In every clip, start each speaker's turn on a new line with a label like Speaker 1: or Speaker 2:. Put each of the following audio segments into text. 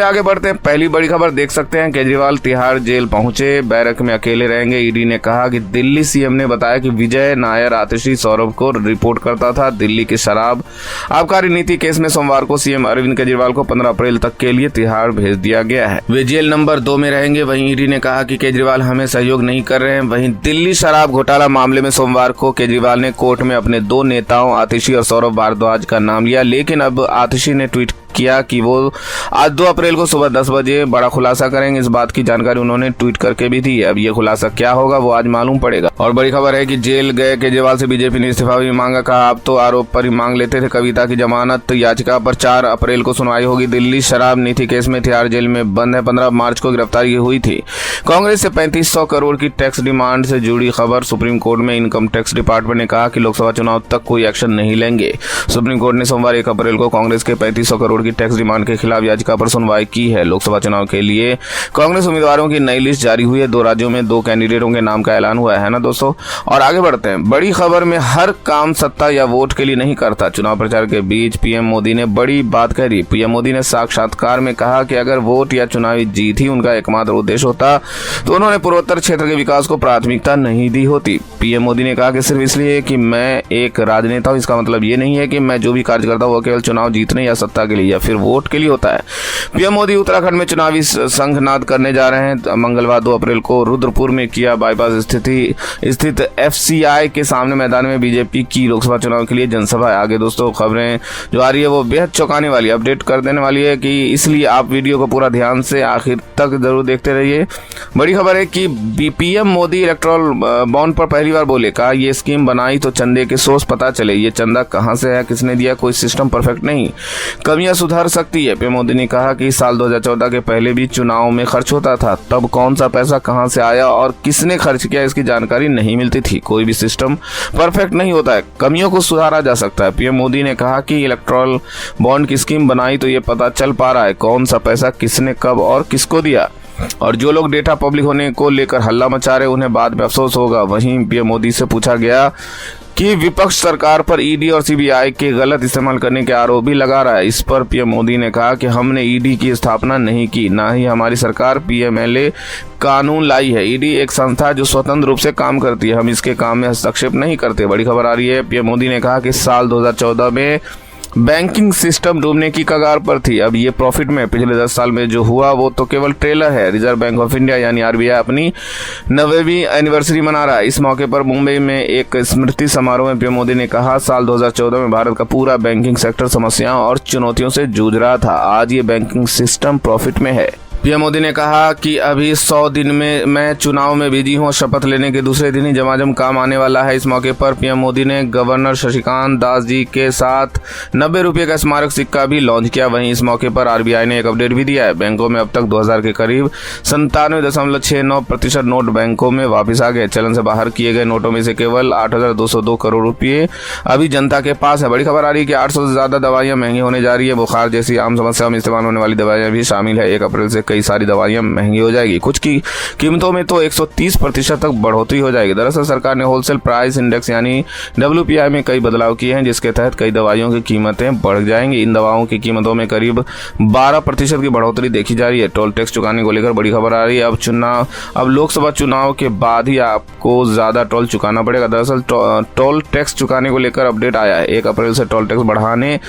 Speaker 1: आगे बढ़ते हैं। पहली बड़ी खबर देख सकते हैं, केजरीवाल तिहाड़ जेल पहुंचे, बैरक में अकेले रहेंगे। ईडी ने कहा कि दिल्ली सीएम ने बताया कि विजय नायर आतिशी सौरभ को रिपोर्ट करता था। दिल्ली की शराब आबकारी नीति केस में सोमवार को सीएम अरविंद केजरीवाल को 15 अप्रैल तक के लिए तिहाड़ भेज दिया गया है। वे जेल नंबर 2 में रहेंगे। वहीं ईडी ने कहा कि केजरीवाल हमें सहयोग नहीं कर रहे हैं। वहीं दिल्ली शराब घोटाला मामले में सोमवार को केजरीवाल ने कोर्ट में अपने 2 नेताओं आतिशी और सौरभ भारद्वाज का नाम लिया, लेकिन अब आतिशी ने ट्वीट किया कि वो आज 2 अप्रैल को सुबह 10 बजे बड़ा खुलासा करेंगे। इस बात की जानकारी उन्होंने ट्वीट करके भी दी। अब ये खुलासा क्या होगा वो आज मालूम पड़ेगा। और बड़ी खबर है कि जेल गए केजरीवाल से बीजेपी ने इस्तीफा भी मांगा। कहा अब तो आरोप पर ही मांग लेते थे। कविता की जमानत याचिका पर 4 अप्रैल को सुनवाई होगी। दिल्ली शराब नीति केस में तिहाड़ जेल में बंद है। 15 मार्च को गिरफ्तारी हुई थी। कांग्रेस से 3500 करोड़ की टैक्स डिमांड से जुड़ी खबर। सुप्रीम कोर्ट में इनकम टैक्स डिपार्टमेंट ने कहा कि लोकसभा चुनाव तक कोई एक्शन नहीं लेंगे। सुप्रीम कोर्ट ने सोमवार 1 अप्रैल को कांग्रेस के 3500 करोड़ की टैक्स डिमांड के खिलाफ याचिका पर सुनवाई की है। लोकसभा चुनाव के लिए कांग्रेस उम्मीदवारों की नई लिस्ट जारी हुई है। 2 राज्यों में 2 कैंडिडेटों के नाम का ऐलान हुआ है ना दोस्तों। और आगे बढ़ते हैं। बड़ी खबर में हर काम सत्ता या वोट के लिए नहीं करता। चुनाव प्रचार के बीच पीएम मोदी ने बड़ी बात कह दी। पीएम मोदी ने साक्षात्कार में कहा कि अगर वोट या चुनावी जीत ही उनका एकमात्र उद्देश्य होता तो उन्होंने पूर्वोत्तर क्षेत्र के विकास को प्राथमिकता नहीं दी होती। पीएम मोदी ने कहा कि सिर्फ इसलिए कि मैं एक राजनेता हूं, इसका मतलब ये नहीं है कि मैं जो भी कार्य करता हूं वो केवल चुनाव जीतने या सत्ता के लिए या फिर वोट के लिए होता है। पीएम मोदी उत्तराखंड में चुनावी संघनाद करने जा रहे हैं। मंगलवार 2 अप्रैल को रुद्रपुर में किया बाईपास स्थित एफसीआई के सामने मैदान में बीजेपी की लोकसभा चुनाव के लिए जनसभा है। आगे दोस्तों खबरें जो आ रही है वो बेहद चौंकाने वाली अपडेट कर देने वाली है कि इसलिए आप वीडियो को पूरा ध्यान से आखिर तक जरूर देखते रहिए। बड़ी खबर है कि पीएम मोदी इलेक्ट्रल बॉन्ड पर पहली बार बोले। कहा ये स्कीम बनाई तो चंदे के सोर्स पता चले। ये चंदा कहां से है, किसने दिया, कोई सिस्टम परफेक्ट नहीं, कमियां सुधर सकती है। पीएम मोदी ने कहा कि साल 2014 के पहले भी चुनाव में खर्च होता था। तब कौन सा पैसा कहां से आया और किसने खर्च किया इसकी जानकारी नहीं मिलती थी। कोई भी सिस्टम परफेक्ट नहीं होता है, कमियों को सुधारा जा सकता है। पीएम मोदी ने कहा कि इलेक्ट्रल बॉन्ड की स्कीम बनाई तो ये पता चल पा रहा है कौन सा पैसा किसने कब और किसको दिया। और जो लोग डेटा पब्लिक होने को लेकर हल्ला मचा रहे उन्हें बाद में अफसोस होगा। वहीं पीएम मोदी से पूछा गया कि विपक्ष सरकार पर ईडी और सीबीआई के गलत इस्तेमाल करने के आरोप भी लगा रहा है। इस पर पीएम मोदी ने कहा कि हमने ईडी की स्थापना नहीं की, ना ही हमारी सरकार पीएमएलए कानून लाई है। ईडी एक संस्था है जो स्वतंत्र रूप से काम करती है, हम इसके काम में हस्तक्षेप नहीं करते। बड़ी खबर आ रही है, पीएम मोदी ने कहा कि साल 2014 में बैंकिंग सिस्टम डूबने की कगार पर थी। अब ये प्रॉफिट में पिछले 10 साल में जो हुआ वो तो केवल ट्रेलर है। रिजर्व बैंक ऑफ इंडिया यानी आरबीआई अपनी 90वीं एनिवर्सरी मना रहा है। इस मौके पर मुंबई में एक स्मृति समारोह में पीएम मोदी ने कहा साल 2014 में भारत का पूरा बैंकिंग सेक्टर समस्याओं और चुनौतियों से जूझ रहा था। आज ये बैंकिंग सिस्टम प्रॉफिट में है। पीएम मोदी ने कहा कि अभी 100 दिन में मैं चुनाव में बिजी हूं। शपथ लेने के दूसरे दिन ही जमाजम काम आने वाला है। इस मौके पर पीएम मोदी ने गवर्नर शशिकांत दास जी के साथ 90 रुपये का स्मारक सिक्का भी लॉन्च किया। वहीं इस मौके पर आरबीआई ने एक अपडेट भी दिया है। बैंकों में अब तक 2000 के करीब 97.69% नोट बैंकों में वापस आ गए। चलन से बाहर किए गए नोटों में से केवल 8,202 करोड़ रुपये अभी जनता के पास है। बड़ी खबर आ रही है कि 800 से ज्यादा दवाइयां महंगी होने जा रही है। बुखार जैसी आम समस्याओं में इस्तेमाल होने वाली दवाइयां भी शामिल है। 1 अप्रैल से कई सारी दवाइयां महंगी हो जाएगी। कुछ की कीमतों में तो 130% तक बढ़ोतरी हो जाएगी। दरअसल सरकार ने होलसेल प्राइस इंडेक्स यानी WPI में कई बदलाव किए हैं, जिसके तहत कई दवाइयों की कीमतें बढ़ जाएंगी। इन दवाओं की कीमतों में करीब 12% की बढ़ोतरी देखी जा रही है। टोल टैक्स चुकाने को लेकर बड़ी खबर आ रही है। अब लोकसभा चुनाव के बाद ही आपको ज्यादा टोल चुकाना पड़ेगा। दरअसल टोल टैक्स चुकाने को लेकर अपडेट आया है। 1 अप्रैल से टोल टैक्स बढ़ाने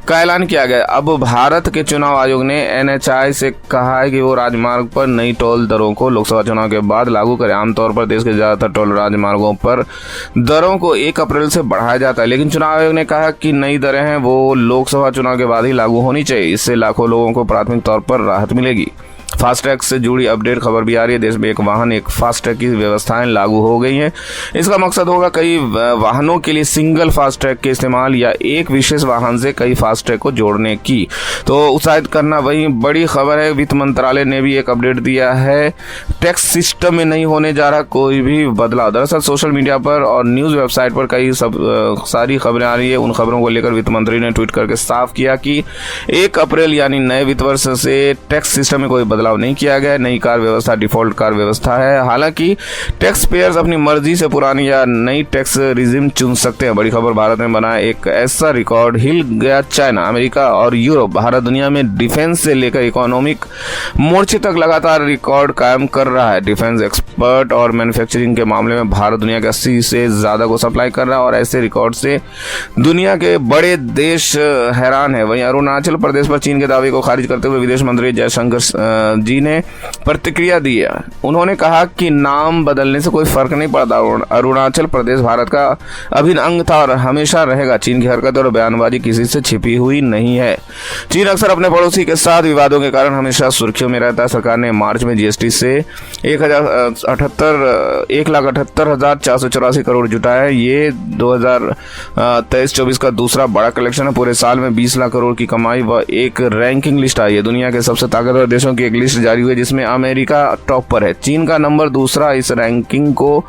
Speaker 1: का ऐलान किया गया। अब भारत के चुनाव आयोग ने NHAI से कहा है कि वो राजमार्ग पर नई टोल दरों को लोकसभा चुनाव के बाद लागू करें। आमतौर पर देश के ज्यादातर टोल राजमार्गों पर दरों को 1 अप्रैल से बढ़ाया जाता है, लेकिन चुनाव आयोग ने कहा कि नई दरें हैं वो लोकसभा चुनाव के बाद ही लागू होनी चाहिए। इससे लाखों लोगों को प्राथमिक तौर पर राहत मिलेगी। फास्टैग से जुड़ी अपडेट खबर भी आ रही है। देश में एक फास्टैग की व्यवस्थाएं लागू हो गई हैं। इसका मकसद होगा कई वाहनों के लिए सिंगल फास्टैग के इस्तेमाल या एक विशेष वाहन से कई फास्टैग को जोड़ने की तो उत्साहित करना। वहीं बड़ी खबर है, वित्त मंत्रालय ने भी एक अपडेट दिया है। टैक्स सिस्टम में नहीं होने जा रहा कोई भी बदलाव। दरअसल सोशल मीडिया पर और न्यूज वेबसाइट पर कई सारी खबरें आ रही है। उन खबरों को लेकर वित्त मंत्री ने ट्वीट करके साफ किया कि 1 अप्रैल यानी नए वित्त वर्ष से टैक्स सिस्टम में कोई बदलाव नहीं किया गया। नई कार व्यवस्था डिफॉल्ट कार व्यवस्था है। हालांकि टैक्स पेयर्स अपनी मर्जी से पुरानी या नई टैक्स रिजिम चुन सकते हैं। बड़ी खबर, भारत ने बनाया एक ऐसा रिकॉर्ड, हिल गया चाइना, अमेरिका और यूरोप। भारत दुनिया में डिफेंस से लेकर इकोनॉमिक मोर्चे तक लगातार रिकॉर्ड कायम कर रहा है। डिफेंस एक्सपर्ट और मैन्युफैक्चरिंग के मामले में भारत दुनिया के 80 से ज्यादा को सप्लाई कर रहा है और ऐसे रिकॉर्ड से दुनिया के बड़े देश हैरान है। वहीं अरुणाचल प्रदेश पर चीन के दावे को खारिज करते हुए विदेश मंत्री जयशंकर जी ने प्रतिक्रिया दी है। उन्होंने कहा कि नाम बदलने से कोई फर्क नहीं पड़ता। अरुणाचल प्रदेश भारत का अभिन्न अंग था और हमेशा रहेगा। चीन की हरकत और बयानबाजी किसी से छिपी हुई नहीं है। चीन अक्सर अपने पड़ोसी के साथ विवादों के कारण हमेशा सुर्खियों में रहता है। सरकार ने मार्च में जीएसटी से 1,78,484 करोड़ जुटाया है। ये 2023-24 का दूसरा बड़ा कलेक्शन है। पूरे साल में 20 लाख करोड़ की कमाई व एक रैंकिंग लिस्ट आई है। दुनिया के सबसे ताकतवर देशों की एक लिस्ट जारी हुई है जिसमें अमेरिका टॉप पर है। चीन का नंबर दूसरा। इस रैंकिंग को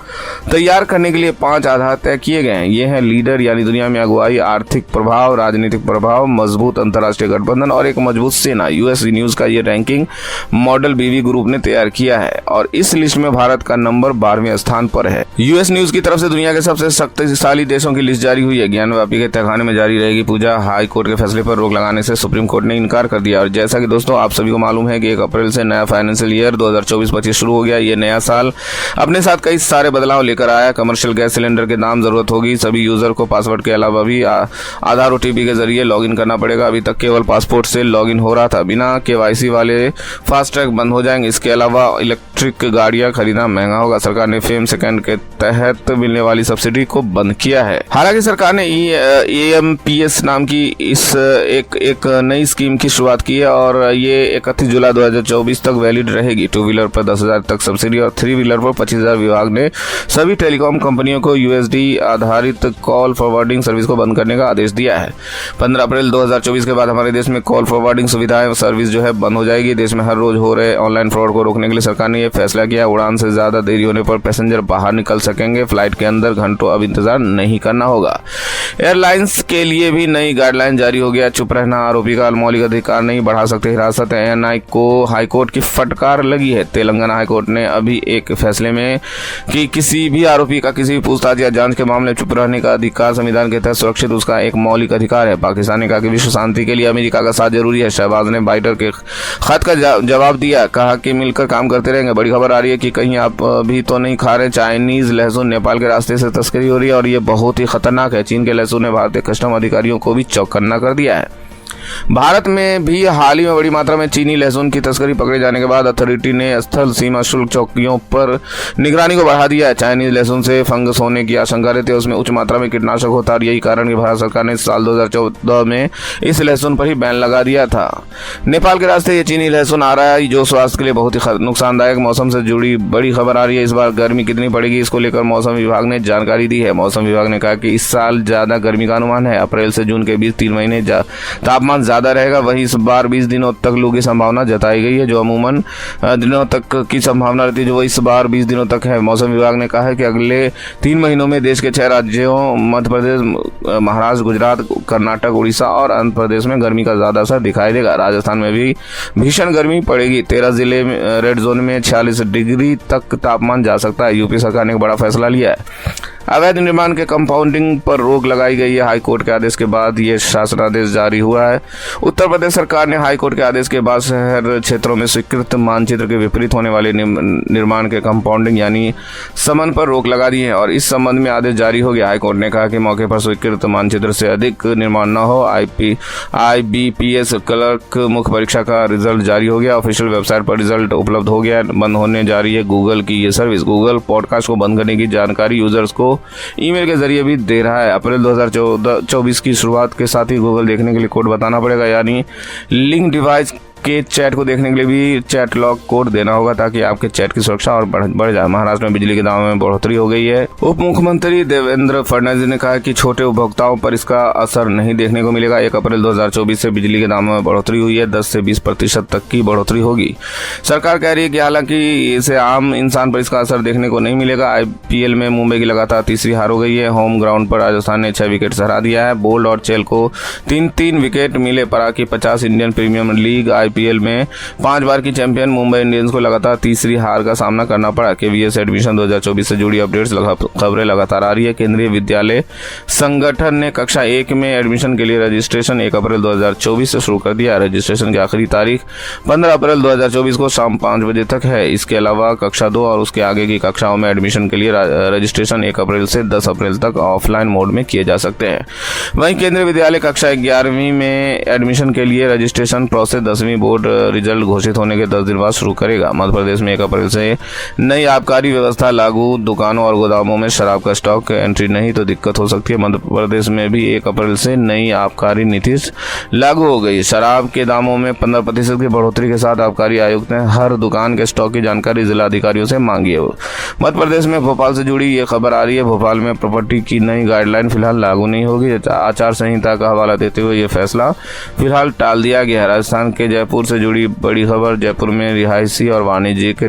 Speaker 1: तैयार करने के लिए 5 आधार तय किए गए हैं। ये है लीडर यानी दुनिया में अगुवाई, आर्थिक प्रभाव, राजनीतिक प्रभाव, मजबूत अंतर्राष्ट्रीय गठबंधन और एक मजबूत सेना। यूएस न्यूज का ये रैंकिंग मॉडल बीवी ग्रुप ने तैयार किया है और इस लिस्ट में भारत का नंबर 12वें स्थान पर है। यूएस न्यूज की तरफ से दुनिया के सबसे शक्तिशाली देशों की लिस्ट जारी हुई है। ज्ञानवापी के तहखाने में जारी रहेगी पूजा। हाई कोर्ट के फैसले पर रोक लगाने से सुप्रीम कोर्ट ने इनकार कर दिया। और जैसा कि दोस्तों आप सभी को मालूम है कि 1 अप्रैल से नया फाइनेंशियल ईयर 2024-25 शुरू हो गया। ये नया साल अपने साथ कई सारे बदलाव लेकर आया। कमर्शियल गैस सिलेंडर के दाम जरूरत होगी। सभी यूजर को पासवर्ड के अलावा भी आधार ओटीपी के जरिए लॉगिन करना पड़ेगा। अभी तक केवल पासपोर्ट से लॉगिन हो रहा था। बिना केवाईसी वाले फास्टैग बंद हो जाएंगे। इसके अलावा इलेक्ट्रिक गाड़ियां खरीदना महंगा होगा। सरकार ने फेम सेकंड के तहत मिलने वाली सब्सिडी को बंद किया है। हालांकि सरकार ने EMPS नाम की इस एक नई स्कीम की शुरुआत की है और ये 31 जुलाई 2024 तक वैलिड रहेगी। 2 व्हीलर पर 10,000 तक सब्सिडी और 3 व्हीलर पर 25,000। विभाग ने सभी टेलीकॉम कंपनियों को USD आधारित कॉल फॉरवर्डिंग सर्विस को बंद करने का आदेश दिया है। 15 अप्रैल 2024 के बाद हमारे देश में कॉल फॉरवर्डिंग सुविधाएं सर्विस जो है बंद हो जाएगी। देश में हर रोज हो रहे ऑनलाइन फ्रॉड को रोकने के लिए सरकार ने यह फैसला किया। उड़ान से ज्यादा देरी होने पर पैसेंजर बाहर निकल सकेंगे। फ्लाइट के अंदर घंटों अब इंतजार नहीं करना होगा। एयरलाइंस के लिए भी नई गाइडलाइन जारी हो गया। चुप रहना आरोपी का मौलिक अधिकार नहीं, बढ़ा सकते हिरासत। ANI को हाईकोर्ट की फटकार लगी है। तेलंगाना हाईकोर्ट ने अभी एक फैसले में कि किसी भी आरोपी का किसी भी पूछताछ या जांच के मामले चुप रहने का अधिकार संविधान के तहत सुरक्षित उसका एक मौलिक अधिकार है। पाकिस्तान ने कहा कि विश्व शांति के लिए अमेरिका का साथ जरूरी है। शहबाज ने बाइडर के खत का जवाब दिया, कहा कि मिलकर काम करते रहेंगे। बड़ी खबर आ रही है कि कहीं आप भी तो नहीं खा रहे चाइनीज लहसुन। नेपाल के रास्ते से तस्करी हो रही है और ये बहुत ही खतरनाक है। चीन के लहसुन ने भारतीय कस्टम अधिकारियों को भी चौकन्ना कर दिया है। भारत में भी हाल ही में बड़ी मात्रा में चीनी लहसुन की तस्करी पकड़े जाने के बाद अथॉरिटी ने स्थल सीमा शुल्क चौकियों पर निगरानी को बढ़ा दिया है। चाइनीज लहसुन से फंगस होने की आशंका रहती है। उसमें उच्च मात्रा में कीटनाशक होता है और यही कारण कि भारत सरकार ने साल 2014 में इस लहसुन पर ही बैन लगा दिया था। नेपाल के रास्ते ये चीनी लहसुन आ रहा है जो स्वास्थ्य के लिए बहुत ही नुकसानदायक। मौसम से जुड़ी बड़ी खबर आ रही है। इस बार गर्मी कितनी पड़ेगी इसको लेकर मौसम विभाग ने जानकारी दी है। मौसम विभाग ने कहा कि इस साल ज्यादा गर्मी का अनुमान है। अप्रैल से जून के बीच 3 महीने तापमान ज्यादा रहेगा। वहीं इस बार 20 दिनों तक लू की संभावना जताई गई है। जो अमूमन दिनों तक की संभावना रहती है जो इस बार 20 दिनों तक है। मौसम विभाग ने कहा है कि अगले 3 महीनों में देश के 6 राज्यों मध्य प्रदेश, महाराष्ट्र, गुजरात, कर्नाटक, उड़ीसा और आंध्र प्रदेश में गर्मी का ज्यादा असर दिखाई देगा। राजस्थान में भी भीषण गर्मी पड़ेगी। 13 जिले में रेड जोन में 46 डिग्री तक तापमान जा सकता है। यूपी सरकार ने एक बड़ा फैसला लिया है। अवैध निर्माण के कंपाउंडिंग पर रोक लगाई गई है। हाईकोर्ट के आदेश के बाद ये शासनादेश जारी हुआ है। उत्तर प्रदेश सरकार ने हाईकोर्ट के आदेश के बाद शहर क्षेत्रों में स्वीकृत मानचित्र के विपरीत होने वाले निर्माण के कंपाउंडिंग यानी समन पर रोक लगा दी है और इस संबंध में आदेश जारी हो गया। हाईकोर्ट ने कहा कि मौके पर स्वीकृत मानचित्र से अधिक निर्माण न हो। IBPS क्लर्क मुख्य परीक्षा का रिजल्ट जारी हो गया। ऑफिशियल वेबसाइट पर रिजल्ट उपलब्ध हो गया। बंद होने जा रही है गूगल की ये सर्विस। गूगल पॉडकास्ट को बंद करने की जानकारी यूजर्स को ईमेल के जरिए भी दे रहा है। अप्रैल 2024 की शुरुआत के साथ ही गूगल देखने के लिए कोड बताना पड़ेगा यानी लिंक डिवाइस के चैट को देखने के लिए भी चैट लॉक कोड देना होगा ताकि आपके चैट की सुरक्षा और बढ़ जाए। महाराष्ट्र में बिजली के दामों में बढ़ोतरी हो गई है। उप मुख्यमंत्री देवेंद्र फडणवीस ने कहा कि छोटे उपभोक्ताओं पर इसका असर नहीं देखने को मिलेगा। 1 अप्रैल 2024 से बिजली के दामों में बढ़ोतरी हुई है। 10 से 20% तक की बढ़ोतरी होगी। सरकार कह रही है कि हालांकि इसे आम इंसान पर इसका असर देखने को नहीं मिलेगा। IPL में मुंबई की लगातार तीसरी हार हो गई है। होम ग्राउंड पर राजस्थान ने 6 विकेट हरा दिया है। बोल्ड और चेल को 3-3 विकेट मिले। पराग की 50 इंडियन प्रीमियर लीग आईपीएल में 5 बार की चैंपियन मुंबई इंडियंस को लगातार तीसरी हार का सामना करना पड़ा। केवीएस एडमिशन 2024 से जुड़ी अपडेट्स खबरें लगातार आ रही है। केंद्रीय विद्यालय संगठन ने कक्षा 1 में एडमिशन के लिए रजिस्ट्रेशन 1 अप्रैल 2024 से शुरू कर दिया। रजिस्ट्रेशन की आखिरी तारीख 15 अप्रैल 2024 को शाम 5 बजे तक है। इसके अलावा कक्षा 2 और उसके आगे की कक्षाओं में एडमिशन के लिए रजिस्ट्रेशन 1 अप्रैल से 10 अप्रैल तक ऑफलाइन मोड में किए जा सकते हैं। वहीं केंद्रीय विद्यालय कक्षा 11वीं में एडमिशन के लिए रजिस्ट्रेशन प्रोसेस 10वीं बोर्ड रिजल्ट घोषित होने के 10 दिन बाद शुरू करेगा। मध्य प्रदेश में 1 अप्रैल से नई आबकारी व्यवस्था लागू। दुकानों और गोदामों में शराब का स्टॉक एंट्री नहीं तो दिक्कत हो सकती है। मध्य प्रदेश में भी 1 अप्रैल से नई आबकारी नीति लागू हो गई। शराब के दामों में 15% की बढ़ोतरी के साथ आबकारी आयुक्त ने हर दुकान के स्टॉक की जानकारी जिला अधिकारियों से मांगी है। मध्य प्रदेश में भोपाल से जुड़ी ये खबर आ रही है। भोपाल में प्रॉपर्टी की नई गाइडलाइन फिलहाल लागू नहीं होगी। आचार संहिता का हवाला देते हुए ये फैसला फिलहाल टाल दिया गया है। राजस्थान के जयपुर से जुड़ी बड़ी खबर। जयपुर में रिहायशी और वाणिज्यिक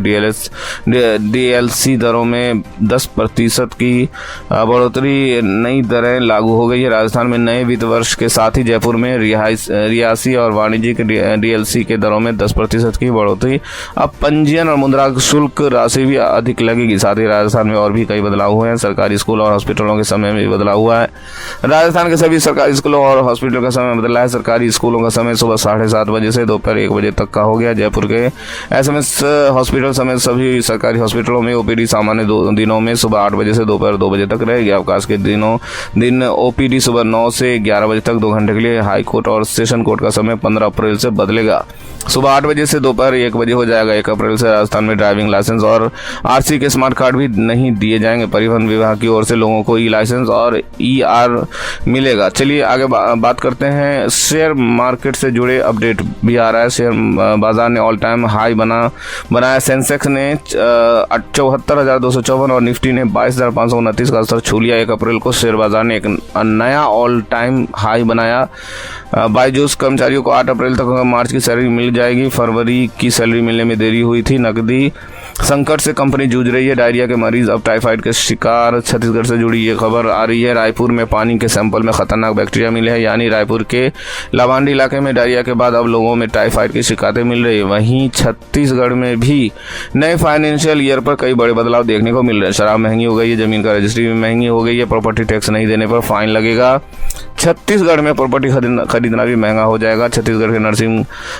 Speaker 1: डीएलसी दरों में 10% की बढ़ोतरी नई दरें लागू हो गई है। राजस्थान में नए वित्त वर्ष के साथ ही जयपुर में रिहायशी और वाणिज्यिक डीएलसी के दरों में 10% की बढ़ोतरी। अब पंजीयन और मुद्रा शुल्क राशि भी अधिक लगेगी। साथ ही राजस्थान में और भी कई बदलाव हुए हैं। सरकारी स्कूल और हॉस्पिटलों के समय में भी बदलाव हुआ है। राजस्थान के सभी सरकारी स्कूलों और हॉस्पिटल का समय बदला है। सरकारी स्कूलों का समय सुबह 7:30 बजे से दोपहर 1 बजे तक का हो गया। जयपुर के एसएमएस हॉस्पिटल समेत सभी सरकारी हॉस्पिटलों में ओपीडी सामान्य दिनों में सुबह 8 बजे से दोपहर 2 बजे तक रहेगी। अवकाश के दिन ओपीडी सुबह 9 से 11 बजे तक 2 घंटे के लिए। हाई कोर्ट और सेशन कोर्ट का समय 15 अप्रैल से बदलेगा। सुबह 8 बजे से दोपहर 1 बजे हो जाएगा। 1 अप्रैल से राजस्थान में ड्राइविंग लाइसेंस और आरसी के स्मार्ट कार्ड भी नहीं दिए जाएंगे। परिवहन विभाग की ओर से लोगों को ई लाइसेंस और ईआर मिलेगा। चलिए आगे बात करते हैं। शेयर मार्केट से जुड़े अपडेट भी आ रहा है। शेयर बाजार ने ऑल टाइम हाई बनाया। सेंसेक्स ने 74,254 और निफ्टी ने 22,529 का स्तर छू लिया। 1 अप्रैल को शेयर बाजार ने एक नया ऑल टाइम हाई बनाया। बायजूस कर्मचारियों को 8 अप्रैल तक मार्च की सैलरी मिल जाएगी। फरवरी की सैलरी मिलने में देरी हुई थी। नकदी संकट से कंपनी जूझ रही है। डायरिया के मरीज अब टाइफाइड के शिकार। छत्तीसगढ़ से जुड़ी ये खबर आ रही है। रायपुर में पानी के सैंपल में खतरनाक बैक्टीरिया मिले हैं। यानी रायपुर के लावांडी इलाके में डायरिया के बाद अब लोगों में टाइफाइड की शिकायतें मिल रही है। वहीं छत्तीसगढ़ में भी नए फाइनेंशियल ईयर पर कई बड़े बदलाव देखने को मिल रहे हैं। शराब महंगी हो गई है। जमीन का रजिस्ट्री भी महंगी हो गई है। प्रॉपर्टी टैक्स नहीं देने पर फाइन लगेगा। छत्तीसगढ़ में प्रॉपर्टी खरीदना भी महंगा हो जाएगा। छत्तीसगढ़ के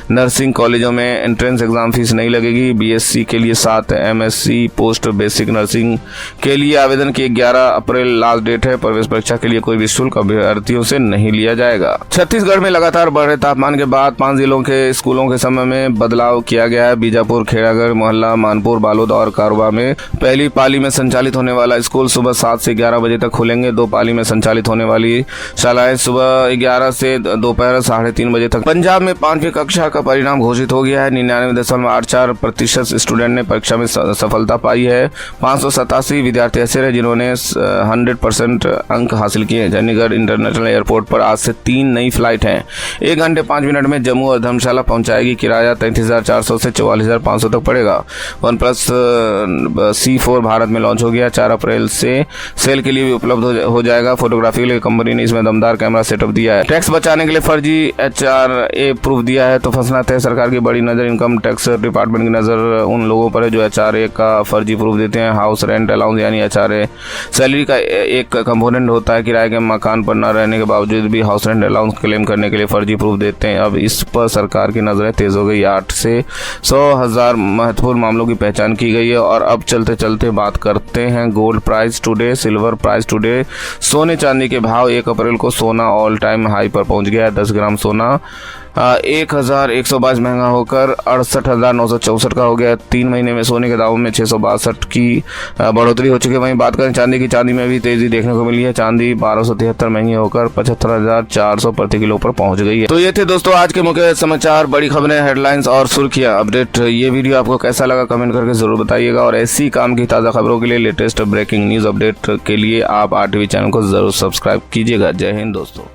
Speaker 1: नर्सिंग कॉलेजों में एंट्रेंस एग्जाम फीस नहीं लगेगी। बीएससी के लिए 7, एमएससी पोस्ट बेसिक नर्सिंग के लिए आवेदन की 11 अप्रैल लास्ट डेट है। प्रवेश परीक्षा के लिए कोई भी शुल्क अभ्यर्थियों से नहीं लिया जाएगा। छत्तीसगढ़ में लगातार बढ़ रहे तापमान के बाद 5 जिलों के स्कूलों के समय में बदलाव किया गया है। बीजापुर, खेड़ागढ़, मोहल्ला, मानपुर, बालोद और कारवा में पहली पाली में संचालित होने वाला स्कूल सुबह 7 से 11 बजे तक खुलेंगे। 2 पाली में संचालित होने वाली शालाएं सुबह 11 से दोपहर 3:30 बजे तक। पंजाब में 5वीं कक्षा का परिणाम घोषित हो गया है। 99.84% स्टूडेंट ने परीक्षा में सफलता पाई है। 587 विद्यार्थी ऐसे रहे जिन्होंने 100% अंक हासिल किए। चंडीगढ़ इंटरनेशनल एयरपोर्ट पर आज से 3 नई फ्लाइट हैं। 1 घंटे 5 मिनट में जम्मू और धर्मशाला पहुंचाएगी। किराया 33,400 से 44,500 तक पड़ेगा। OnePlus C4 भारत में लॉन्च हो गया। 4 अप्रैल से सेल के लिए भी उपलब्ध हो जाएगा। फोटोग्राफी के लिए कंपनी ने इसमें दमदार कैमरा सेटअप दिया है। टैक्स बचाने के लिए फर्जी HRA प्रूफ दिया है तो फंसना तय। सरकार की बड़ी नजर इनकम टैक्स डिपार्टमेंट की नजर उन लोगों पर है जो HRA का फर्जी प्रूफ देते हैं। हाउस रेंट अलाउंस यानी HRA सैलरी का एक कंपोनेंट होता है। किराए के मकान पर न रहने के बावजूद भी हाउस रेंट अलाउंस क्लेम करने के लिए फर्जी प्रूफ देते हैं। अब इस पर सरकार की नजरें तेज हो गई। 8 से 100,000 महत्वपूर्ण मामलों की पहचान की गई है। और अब चलते चलते बात करते हैं gold price today, silver price today. सोने चांदी के भाव। 1 अप्रैल को सोना ऑल टाइम हाई पर पहुंच गया है। 10 ग्राम सोना 1,122 महंगा होकर 68,964 का हो गया। 3 महीने में सोने के दामों में 662 की बढ़ोतरी हो चुकी है। वहीं बात करें चांदी की, चांदी में भी तेजी देखने को मिली है। चांदी 1273 महंगी होकर 75,400 प्रति किलो पर पहुंच गई है। तो ये थे दोस्तों आज के मुख्य समाचार, बड़ी खबरें, हेडलाइंस और सुर्खियां अपडेट। ये वीडियो आपको कैसा लगा कमेंट करके जरूर बताइएगा। और ऐसी काम की ताज़ा खबरों के लिए, लेटेस्ट ब्रेकिंग न्यूज अपडेट के लिए आप RTV चैनल को जरूर सब्सक्राइब कीजिएगा। जय हिंद दोस्तों।